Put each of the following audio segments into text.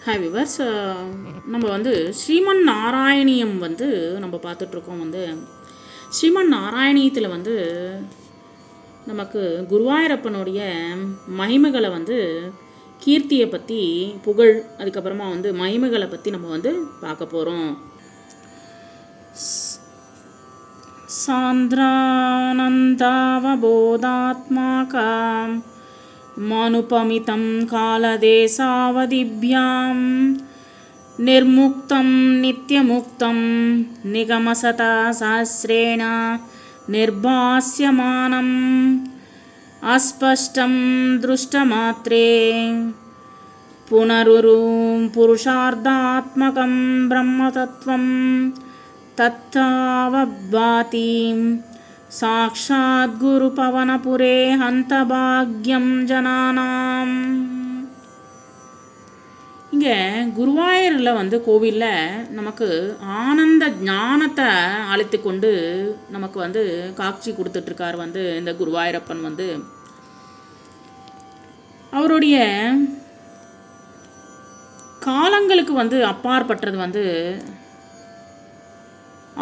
Hi viewers, நம்ம வந்து ஸ்ரீமன் நாராயணியம் வந்து நம்ம பார்த்துட்ருக்கோம். ஸ்ரீமன் நாராயணியத்தில் நமக்கு குருவாயூரப்பனுடைய மகிமைகளை கீர்த்தியை பற்றி, புகழ், அதுக்கப்புறமா மகிமைகளை பற்றி நம்ம பார்க்க போகிறோம். சாந்திரானந்தாவபோதாத்மாகாம் மனுபமிதம் காலதேசாவதிभ्यां நிர்முக்தம் நித்யமுக்தம் நிகமசதா சஹஸ்ரேண நிர்பாஸ்யமானம் அஸ்பஷ்டம் திருஷ்டமாத்ரே புனருரும் புருஷார்த்தாத்மகம் பிரம்மதத்துவம் தத்தாவபாதி சாக்ஷாத் குரு பவனபுரே ஹந்தபாக்யம் ஜனானாம். இங்கே குருவாயூரில் கோவிலில் நமக்கு ஆனந்த ஞானத்தை அழைத்து கொண்டு நமக்கு காட்சி கொடுத்துட்ருக்கார் இந்த குருவாயூரப்பன். அவருடைய காலங்களுக்கு அப்பாற்பட்டது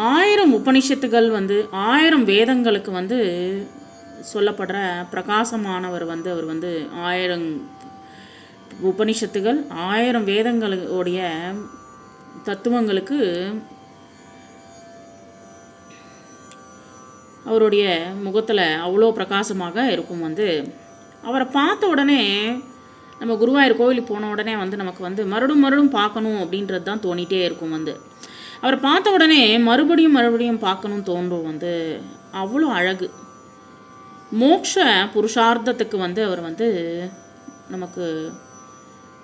1000 உபனிஷத்துகள் 1000 வேதங்களுக்கு சொல்லப்படுற பிரகாசமானவர். அவர் 1000 உபனிஷத்துகள் 1000 வேதங்களுடைய தத்துவங்களுக்கு அவருடைய முகத்தில் அவ்வளோ பிரகாசமாக இருக்கும். அவரை பார்த்த உடனே, நம்ம குருவாயூர் கோவிலுக்கு போன உடனே நமக்கு மறுபடியும் பார்க்கணும் அப்படின்றது தான் தோணிகிட்டே இருக்கும். அவரை பார்த்த உடனே மறுபடியும் பார்க்கணும் தோன்றும். அவ்வளோ அழகு. மோட்ச புருஷார்த்தத்துக்கு அவர் நமக்கு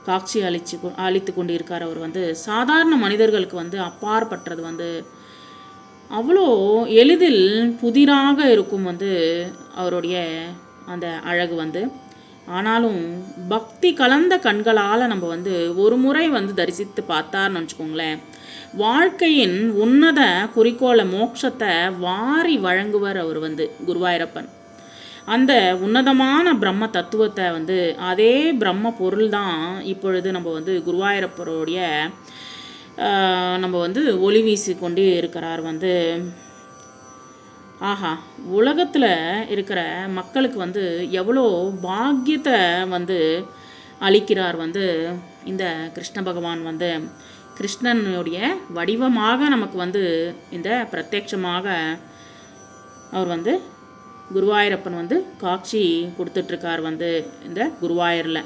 காட்சி அளித்து கொண்டு இருக்கார். அவர் சாதாரண மனிதர்களுக்கு அப்பாற்பட்டது. அவ்வளோ எளிதில் புதிராக இருக்கும் அவருடைய அந்த அழகு. ஆனாலும் பக்தி கலந்த கண்களால் நம்ம ஒரு முறை தரிசித்து பார்த்தார்னு வச்சுக்கோங்களேன், வாழ்க்கையின் உன்னத குறிக்கோளை, மோட்சத்தை வாரி வழங்குவர் அவர் குருவாயூரப்பன். அந்த உன்னதமான பிரம்ம தத்துவத்தை அதே பிரம்ம பொருள் தான் இப்பொழுது நம்ம குருவாயூரப்பருடைய நம்ம ஒளி வீசி கொண்டு இருக்கிறார். ஆஹா, உலகத்தில் இருக்கிற மக்களுக்கு எவ்வளோ பாக்கியத்தை அளிக்கிறார் இந்த கிருஷ்ண பகவான். கிருஷ்ணனுடைய வடிவமாக நமக்கு இந்த பிரத்யட்சமாக அவர் குருவாயூரப்பன் காட்சி கொடுத்துட்ருக்கார் இந்த குருவாயூரில்.